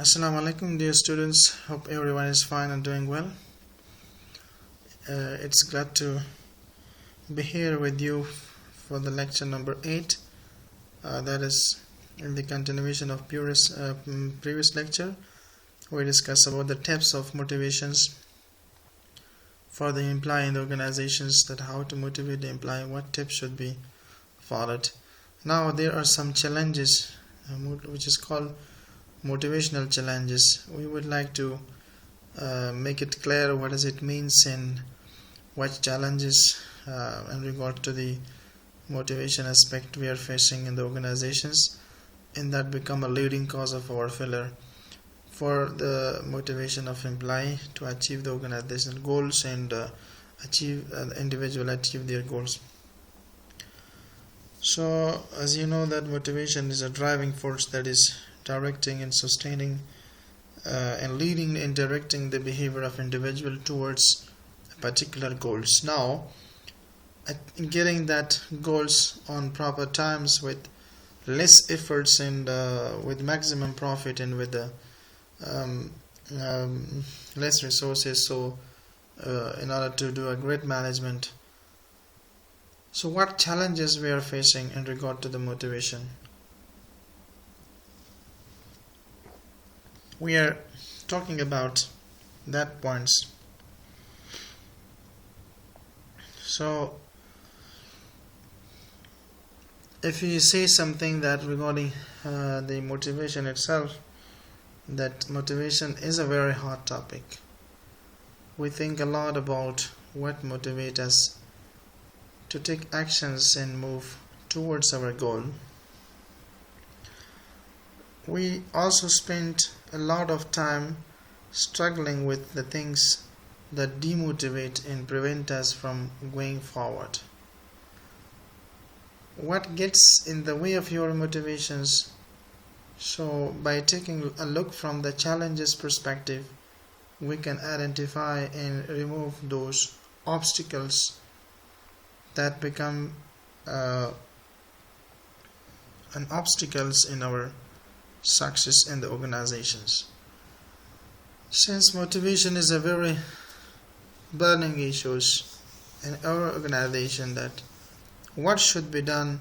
Assalamu alaikum, dear students. Hope everyone is fine and doing well. It's glad to be here with you for the lecture number 8. That is in the continuation of previous lecture. We discussed about the types of motivations for the employee in the organizations, that how to motivate the employee, what tips should be followed. Now there are some challenges which is called motivational challenges. We would like to make it clear what does it means and what challenges in regard to the motivation aspect we are facing in the organizations, and that become a leading cause of our failure for the motivation of employee to achieve the organizational goals and individual achieve their goals. So as you know that motivation is a driving force that is directing and sustaining and leading and directing the behavior of individual towards particular goals. Now, getting that goals on proper times with less efforts and with maximum profit and with less resources, so in order to do a great management. So what challenges we are facing in regard to the motivation? We are talking about that points. So if you say something that regarding the motivation itself, that motivation is a very hot topic. We think a lot about what motivates us to take actions and move towards our goal. We also spend a lot of time struggling with the things that demotivate and prevent us from going forward. What gets in the way of your motivations? So by taking a look from the challenges perspective, we can identify and remove those obstacles that become obstacles in our success in the organizations. Since motivation is a very burning issue in our organization, that what should be done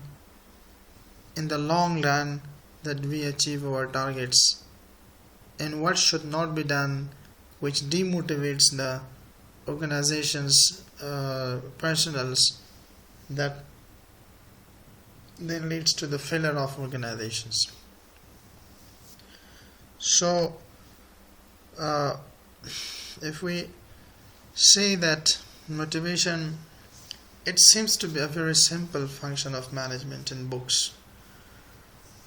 in the long run that we achieve our targets, and what should not be done which demotivates the organization's personals, that then leads to the failure of organizations. So if we say that motivation, it seems to be a very simple function of management in books.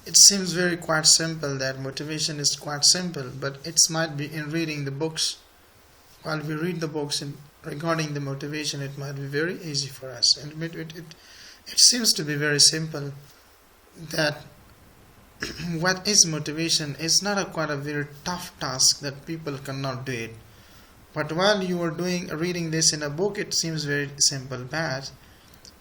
It seems very quite simple, that motivation is quite simple, but it might be in reading the books. While we read the books regarding the motivation, it might be very easy for us, and it seems to be very simple, that what is motivation is not quite a very tough task that people cannot do it. But while you are reading this in a book, it seems very simple. But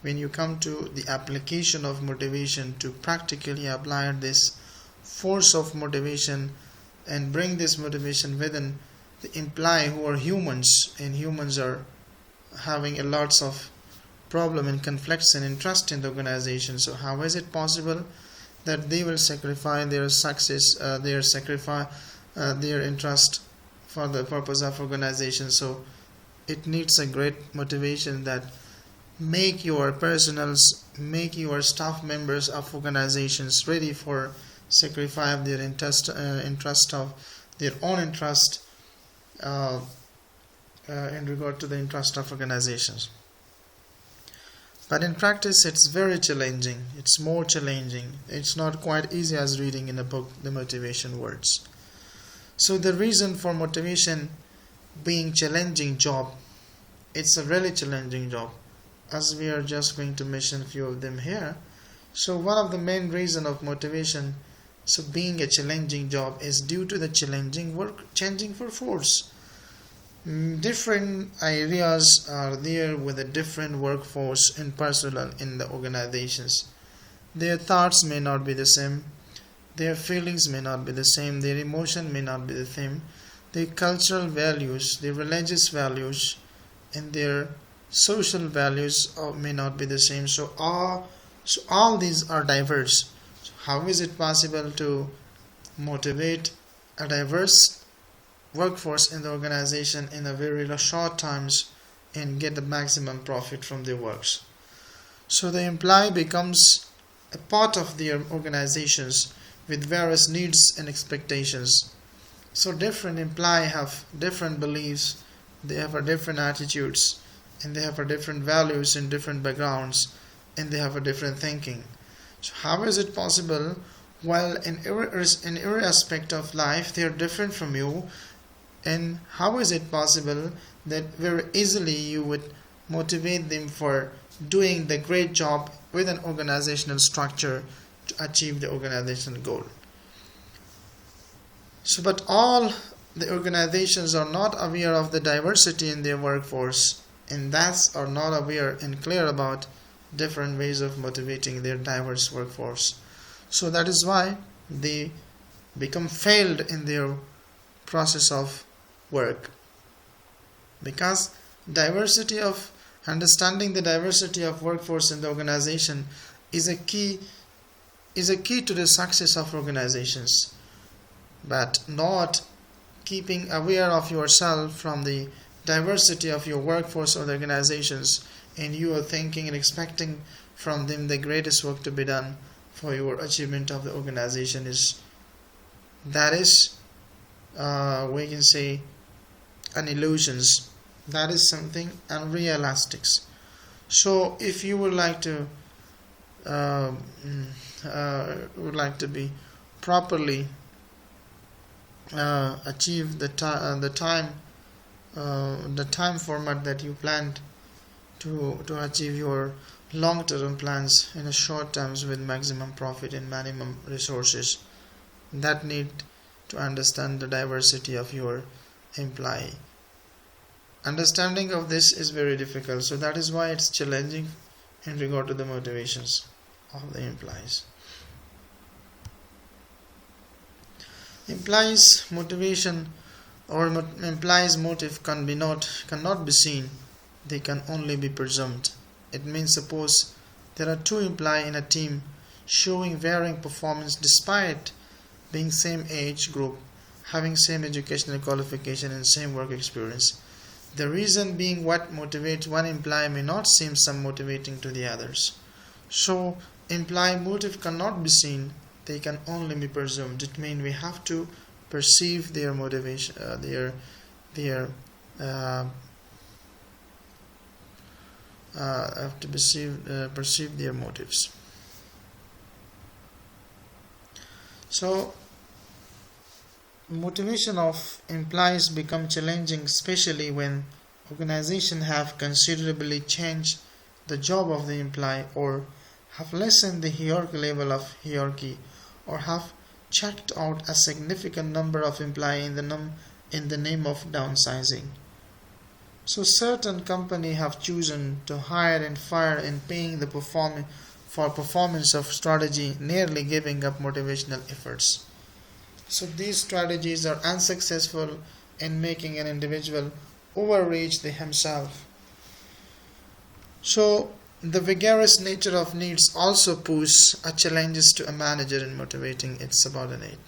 when you come to the application of motivation, to practically apply this force of motivation and bring this motivation within the employee who are humans, and humans are having a lots of problem and conflicts and interest in the organization. So how is it possible that they will sacrifice their success, their interest for the purpose of organization? So it needs a great motivation that make your personals, make your staff members of organizations ready for sacrifice their interest of their own interest in regard to the interest of organizations. But in practice, it's very challenging. It's more challenging. It's not quite easy as reading in a book the motivation words. So the reason for motivation being challenging job, it's a really challenging job, as we are just going to mention a few of them here. So one of the main reason of motivation, so being a challenging job, is due to the challenging work changing for force. Different areas are there with a different workforce and personnel in the organizations. Their thoughts may not be the same. Their feelings may not be the same, their emotion may not be the same, their cultural values, their religious values, and their social values may not be the same. So all these are diverse. So how is it possible to motivate a diverse workforce in the organization in a very short times and get the maximum profit from their works? So the employee becomes a part of their organizations with various needs and expectations. So different employees have different beliefs, they have a different attitudes, and they have a different values and different backgrounds, and they have a different thinking. So how is it possible while in every aspect of life they are different from you, and how is it possible that very easily you would motivate them for doing the great job with an organizational structure to achieve the organizational goal? So, but all the organizations are not aware of the diversity in their workforce, and thus are not aware and clear about different ways of motivating their diverse workforce. So that is why they become failed in their process of work, because diversity of understanding the diversity of workforce in the organization is a key to the success of organizations, but not keeping aware of yourself from the diversity of your workforce or the organizations, and you are thinking and expecting from them the greatest work to be done for your achievement of the organization we can say an illusions. That is something unrealistic. So if you would like to be properly achieve the time format that you planned to achieve your long-term plans in a short terms with maximum profit and minimum resources, that need to understand the diversity of your employee. Understanding of this is very difficult, so that is why it's challenging in regard to the motivations of the employees. Implies motivation or implies motive cannot be seen, they can only be presumed. It means suppose there are two employees in a team showing varying performance despite being same age group, having same educational qualification and same work experience. The reason being what motivates one employee may not seem some motivating to the others. So employee motive cannot be seen, they can only be presumed. It means we have to perceive their motivation, have to perceive their motives. So motivation of employees become challenging, especially when organizations have considerably changed the job of the employee, or have lessened the hierarchy level of hierarchy, or have checked out a significant number of employees in the name of downsizing. So certain companies have chosen to hire and fire and paying the performance of strategy, nearly giving up motivational efforts. So these strategies are unsuccessful in making an individual overreach himself. So the vigorous nature of needs also pose a challenges to a manager in motivating its subordinate.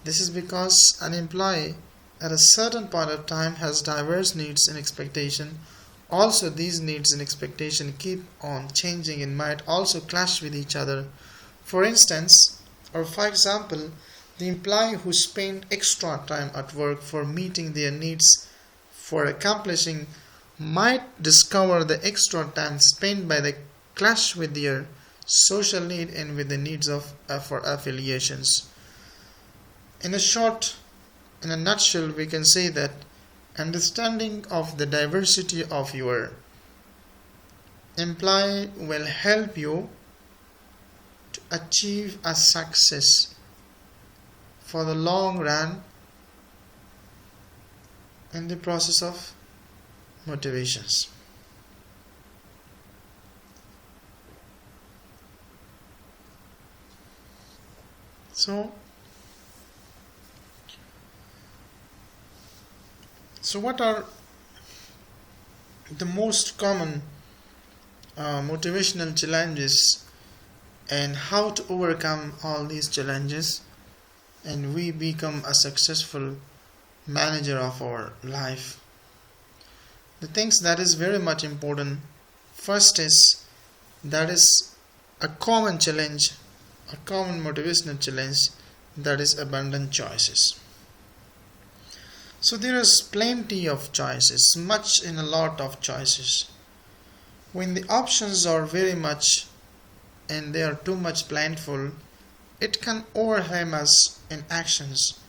This is because an employee at a certain point of time has diverse needs and expectation. Also these needs and expectation keep on changing and might also clash with each other. For example, the employee who spent extra time at work for meeting their needs for accomplishing might discover the extra time spent by the clash with their social need and with the needs for affiliations. In a nutshell, we can say that understanding of the diversity of your employee will help you to achieve a success for the long run in the process of motivations. So what are the most common motivational challenges, and how to overcome all these challenges and we become a successful manager of our life? The things that is very much important, first is that is a common challenge, a common motivational challenge, that is abundant choices. So there is plenty of choices, much in a lot of choices. When the options are very much and they are too much plentiful, it can overwhelm us in actions.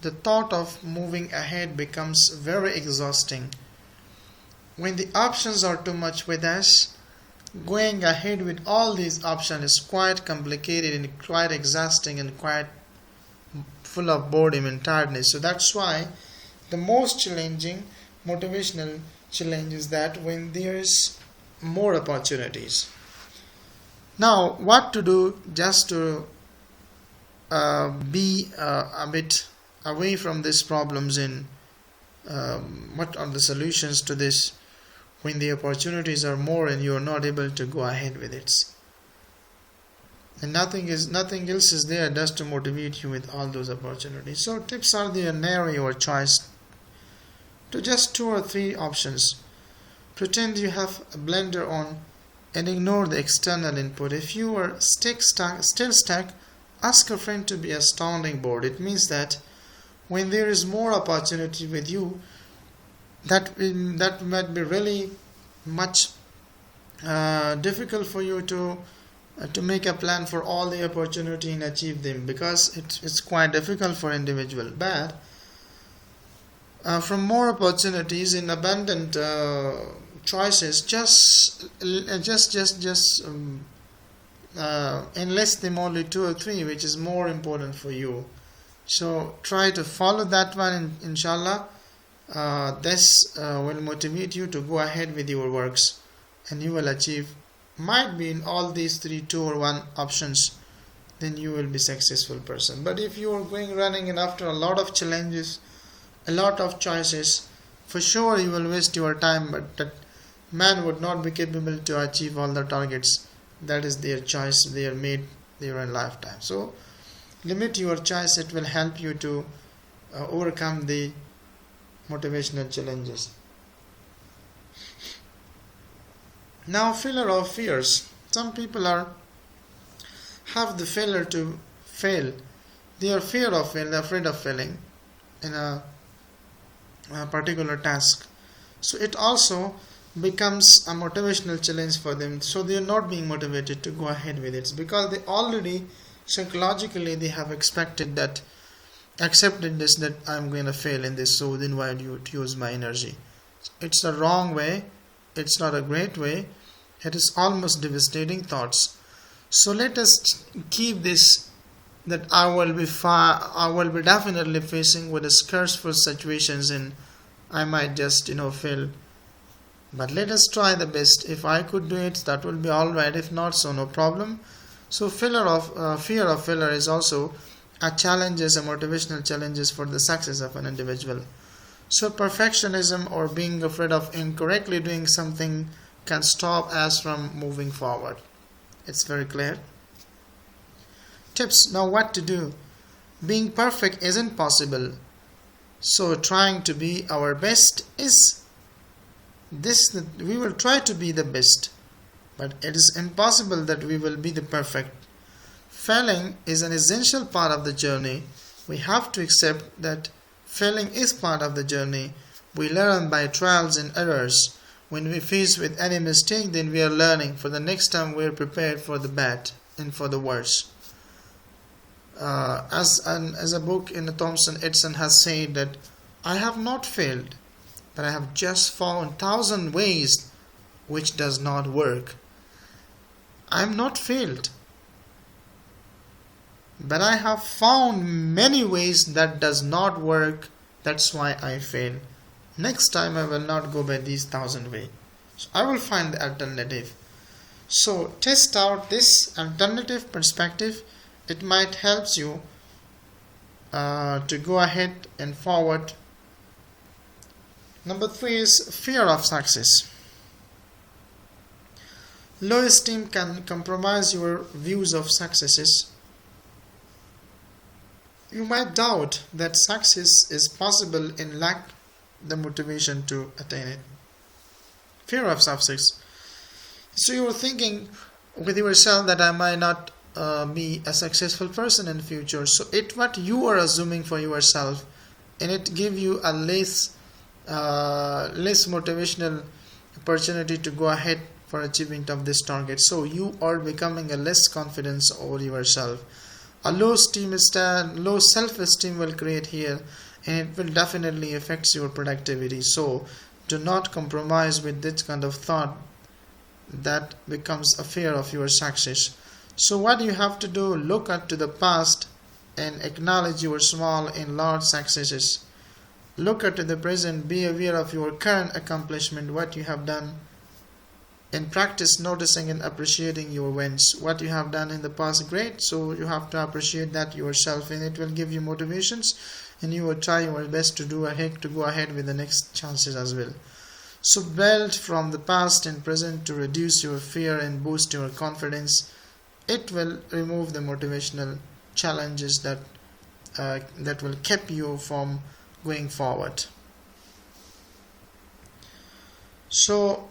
The thought of moving ahead becomes very exhausting. When the options are too much with us, going ahead with all these options is quite complicated and quite exhausting and quite full of boredom and tiredness. So that's why the most challenging motivational challenge is that when there's more opportunities. Now, what to do just to be a bit away from these problems, and what are the solutions to this when the opportunities are more and you are not able to go ahead with it, and nothing else is there just to motivate you with all those opportunities. So tips are there: narrow your choice to just 2 or 3 options. Pretend you have a blender on and ignore the external input. If you are still stuck, ask a friend to be a sounding board. It means that when there is more opportunity with you, that might be really much difficult for you to make a plan for all the opportunity and achieve them, because it's quite difficult for individual. But from more opportunities in abundant choices, just enlist them only 2 or 3, which is more important for you. So try to follow that one, and inshallah this will motivate you to go ahead with your works, and you will achieve, might be in all these 3, 2 or 1 options, then you will be successful person. But if you are running and after a lot of challenges, a lot of choices, for sure you will waste your time, but that man would not be capable to achieve all the targets. That is their choice, they are made their lifetime. So limit your choice, it will help you to overcome the motivational challenges. Now, failure of fears. Some people have the failure to fail. They are afraid of failing in a particular task. So it also becomes a motivational challenge for them. So they are not being motivated to go ahead with it, because they already psychologically they have accepted this, that I'm going to fail in this, so then why do you use my energy? It's a wrong way, it's not a great way, it is almost devastating thoughts. So let us keep this, that I will be definitely facing with a scarceful situations, and I might just fail, but let us try the best. If I could do it, that will be alright. If not, so no problem. So fear of failure is also a challenges, a motivational challenges for the success of an individual. So perfectionism or being afraid of incorrectly doing something can stop us from moving forward. It's very clear. Tips. Now what to do? Being perfect isn't possible. So trying to be our best is this, that we will try to be the best, but it is impossible that we will be the perfect. Failing is an essential part of the journey. We have to accept that failing is part of the journey. We learn by trials and errors. When we face with any mistake, then we are learning. For the next time, we are prepared for the bad and for the worse. As a book in Thompson Edison has said that I have not failed, but I have just found 1,000 ways which does not work. I am not failed, but I have found many ways that does not work. That's why I fail. Next time I will not go by these 1,000 ways. So I will find the alternative. So test out this alternative perspective it might help you to go ahead and forward. Number 3 is fear of success. Low esteem can compromise your views of successes. You might doubt that success is possible and lack the motivation to attain it. Fear of success. So you were thinking with yourself that I might not be a successful person in future. So what you are assuming for yourself, and it give you a less motivational opportunity to go ahead for achievement of this target. So you are becoming a less confidence over yourself. A low self-esteem will create here, and it will definitely affect your productivity. So do not compromise with this kind of thought that becomes a fear of your success. So what you have to do, look up to the past and acknowledge your small and large successes. Look at the present, be aware of your current accomplishment, what you have done, and practice noticing and appreciating your wins. What you have done in the past, great, so you have to appreciate that yourself, and it will give you motivations, and you will try your best to go ahead with the next chances as well. So build from the past and present to reduce your fear and boost your confidence. It will remove the motivational challenges that will keep you from going forward. So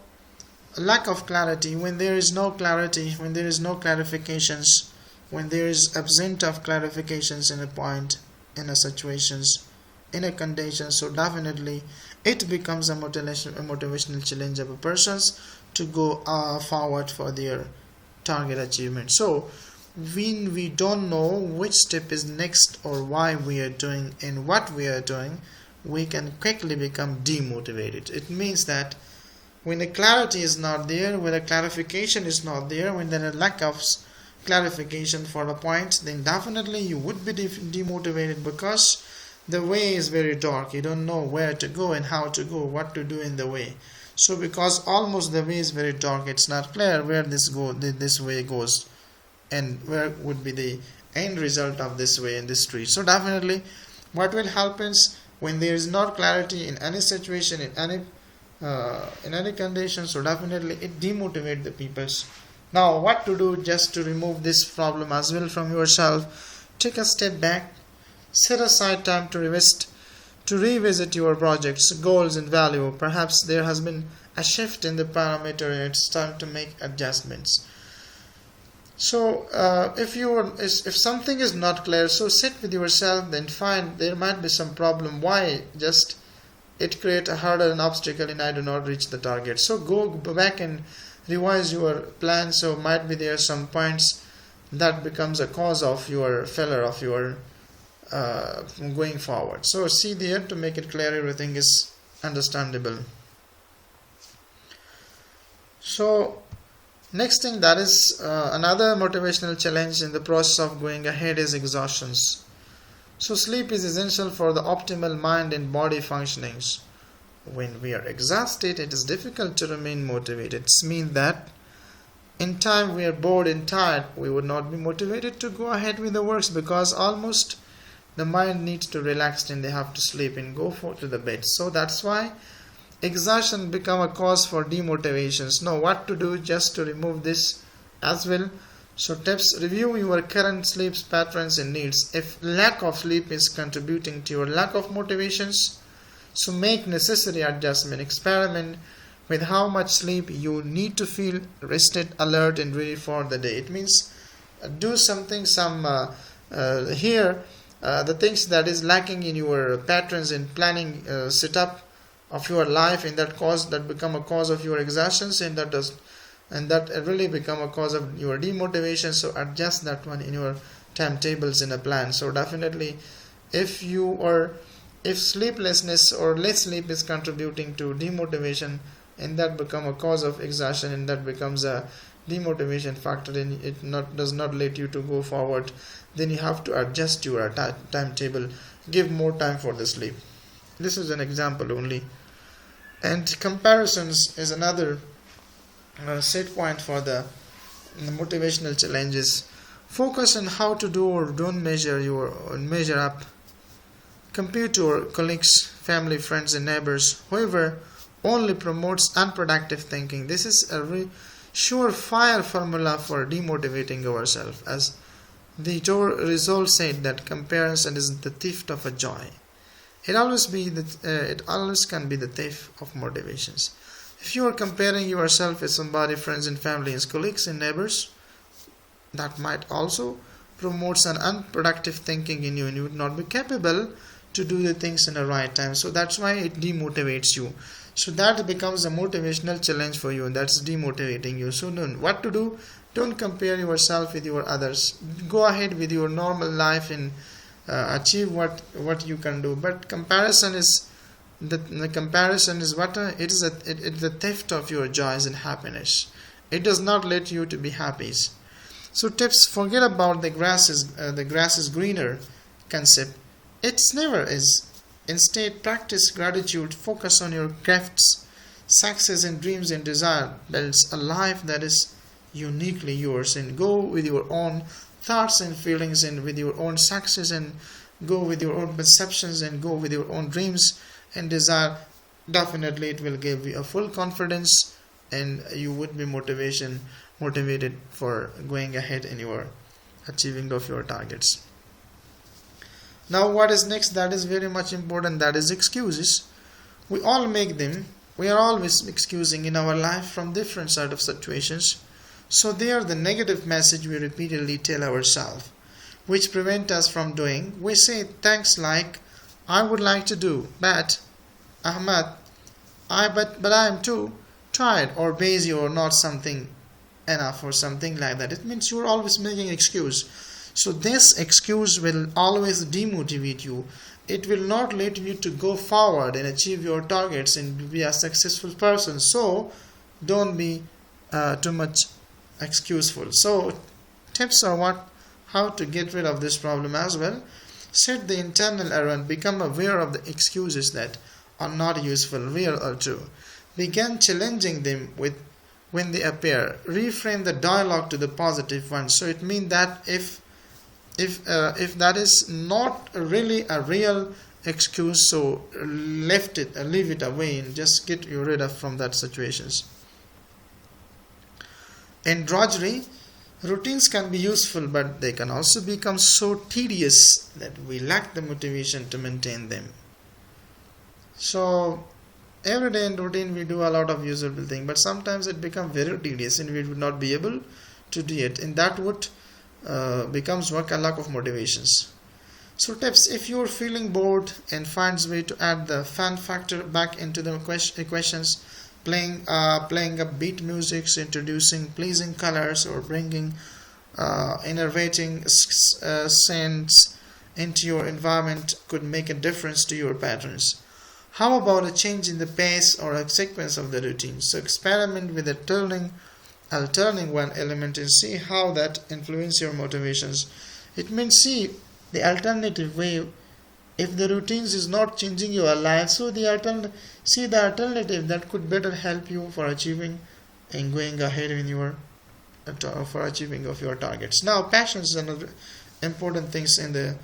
lack of clarity, when there is no clarity, when there is no clarifications, when there is absence of clarifications in a point, in a situations, in a condition, so definitely it becomes a motivational challenge of a person's to go forward for their target achievement. So when we don't know which step is next or why we are doing and what we are doing, we can quickly become demotivated. It means that when the clarity is not there, when the clarification is not there, when there is a lack of clarification for a point, then definitely you would be demotivated, because the way is very dark. You don't know where to go and how to go, what to do in the way. So because almost the way is very dark, it's not clear where this way goes and where would be the end result of this way in this street. So definitely what will happen is, when there is not clarity in any situation, in any condition, so definitely it demotivates the peoples. Now what to do just to remove this problem as well from yourself? Take a step back, set aside time to revisit your projects, goals and value. Perhaps there has been a shift in the parameter and it's time to make adjustments. So if something is not clear, so sit with yourself and find there might be some problem. Why just it create a hurdle, an obstacle, and I do not reach the target. So go back and revise your plan. So might be there some points that becomes a cause of your failure of your going forward. So see there to make it clear, everything is understandable. So next thing, that is another motivational challenge in the process of going ahead, is exhaustions. So sleep is essential for the optimal mind and body functionings. When we are exhausted, it is difficult to remain motivated. It means that in time we are bored and tired, we would not be motivated to go ahead with the works, because almost the mind needs to relax and they have to sleep and go to the bed. So that's why exhaustion become a cause for demotivations. Now what to do just to remove this as well? So tips: review your current sleep patterns and needs. If lack of sleep is contributing to your lack of motivations, so make necessary adjustment. Experiment with how much sleep you need to feel rested, alert and ready for the day. It means do something, the things that is lacking in your patterns and planning setup of your life, and that become a cause of your exhaustions, and that really become a cause of your demotivation. So adjust that one in your timetables in a plan. So definitely if sleeplessness or less sleep is contributing to demotivation, and that become a cause of exhaustion, and that becomes a demotivation factor, and it does not let you to go forward, then you have to adjust your timetable, give more time for the sleep. This is an example only. And comparisons is another set point for the motivational challenges. Focus on how to do or don't measure up. Compete to your colleagues, family, friends, and neighbors. Whoever only promotes unproductive thinking. This is a surefire formula for demotivating ourselves, as the Rizal said that comparison is the thief of a joy. It always can be the thief of motivations. If you are comparing yourself with somebody, friends and family, and colleagues and neighbors, that might also promote an unproductive thinking in you, and you would not be capable to do the things in the right time. So that's why it demotivates you. So that becomes a motivational challenge for you, and that's demotivating you. So what to do? Don't compare yourself with your others. Go ahead with your normal life and achieve what you can do. But comparison is the comparison is what it's the theft of your joys and happiness. It does not let you to be happy. So tips: forget about the grass is greener concept. It's never is. Instead, practice gratitude, focus on your crafts, success and dreams and desire. Builds a life that is uniquely yours, and go with your own thoughts and feelings, and with your own success, and go with your own perceptions, and go with your own dreams and desire. Definitely it will give you a full confidence, and you would be motivated for going ahead in your achieving of your targets. Now what is next? That is very much important. That is excuses. We all make them. We are always excusing in our life from different sort of situations. So they are the negative message we repeatedly tell ourselves, which prevent us from doing. We say things like, I would like to do, but Ahmad, but I am too tired, or busy, or not something enough, or something like that. It means you are always making excuse. So this excuse will always demotivate you. It will not let you to go forward and achieve your targets and be a successful person. So don't be too much excuseful. So tips are how to get rid of this problem as well. Set the internal error and become aware of the excuses that are not useful, real or true. Begin challenging them when they appear. Reframe the dialogue to the positive one. So it means that if that is not really a real excuse, so leave it away and just get you rid of from that situations. In drudgery, routines can be useful, but they can also become so tedious that we lack the motivation to maintain them. So every day in routine we do a lot of usable thing, but sometimes it becomes very tedious and we would not be able to do it, and that would becomes work a lack of motivations. So tips: if you are feeling bored and finds way to add the fun factor back into the equations, playing upbeat music, introducing pleasing colors, or bringing innovating scents into your environment could make a difference to your patterns. How about a change in the pace or a sequence of the routine? So experiment with alternating one element and see how that influences your motivations. It means see the alternative way. If the routines is not changing your life, so the alternative that could better help you for achieving and going ahead in your for achieving of your targets. Now passion is another important things in the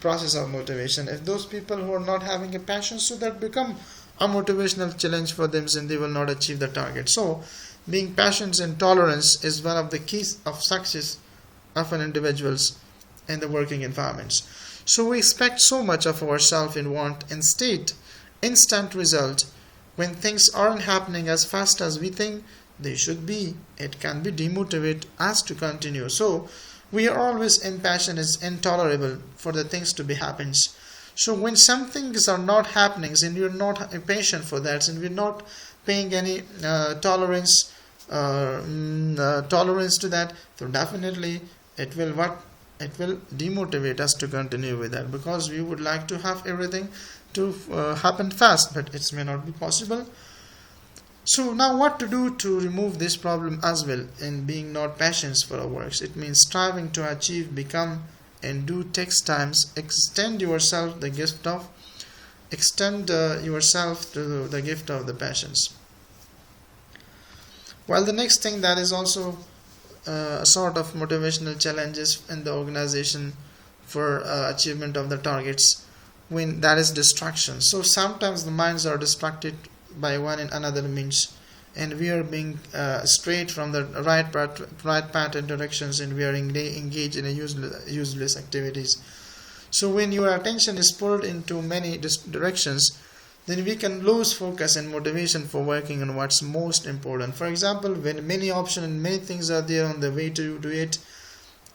process of motivation. If those people who are not having a passion, so that become a motivational challenge for them, and they will not achieve the target. So being patient and tolerance is one of the keys of success of an individual's in the working environments. So we expect so much of ourselves and want instant result. When things aren't happening as fast as we think they should be, it can be demotivate us to continue. So we are always impatient and intolerable for the things to be happens. So when some things are not happening and you're not impatient for that, and we're not paying any tolerance to that, so definitely it will demotivate us to continue with that, because we would like to have everything to happen fast, but it may not be possible. So now what to do to remove this problem as well in being not patient for our works? It means striving to achieve, become and do takes times. Extend yourself to the gift of the passions. Well, the next thing that is also a sort of motivational challenges in the organization for achievement of the targets, when that is distraction. So sometimes the minds are distracted by one and another means, and we are being strayed from the right path and directions, and we are engaged in a useless activities. So when your attention is pulled into many directions, then we can lose focus and motivation for working on what's most important. For example, when many options and many things are there on the way to do it,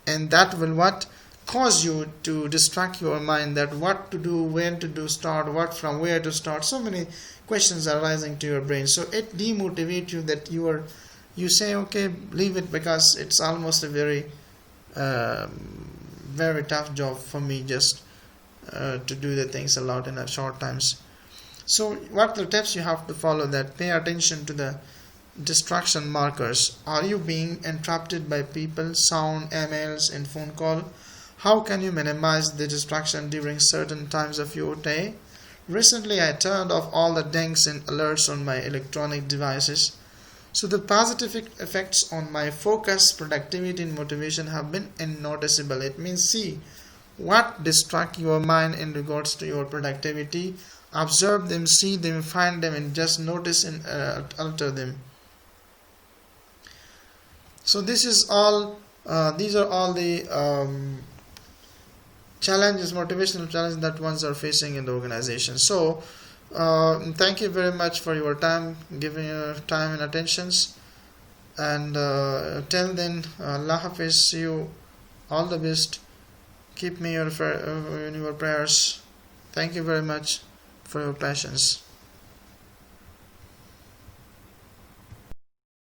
and that will what cause you to distract your mind, that what to do, when to do, start, what from where to start. So many questions are rising to your brain, so it demotivates you, that you say, okay, leave it, because it's almost a very tough job for me just to do the things a lot in a short times. So what the tips you have to follow, that pay attention to the distraction markers. Are you being interrupted by people, sound, emails, and phone call? How can you minimize the distraction during certain times of your day? Recently, I turned off all the dings and alerts on my electronic devices. So the positive effects on my focus, productivity, and motivation have been noticeable. It means, see what distract your mind in regards to your productivity. Observe them, see them, find them, and just notice and alter them. So this is all. These are all the challenges, motivational challenges that ones are facing in the organization. So thank you very much for your time, giving your time and attentions. And till then, Allah Hafiz, see you, all the best. Keep me in your prayers. Thank you very much for your patience.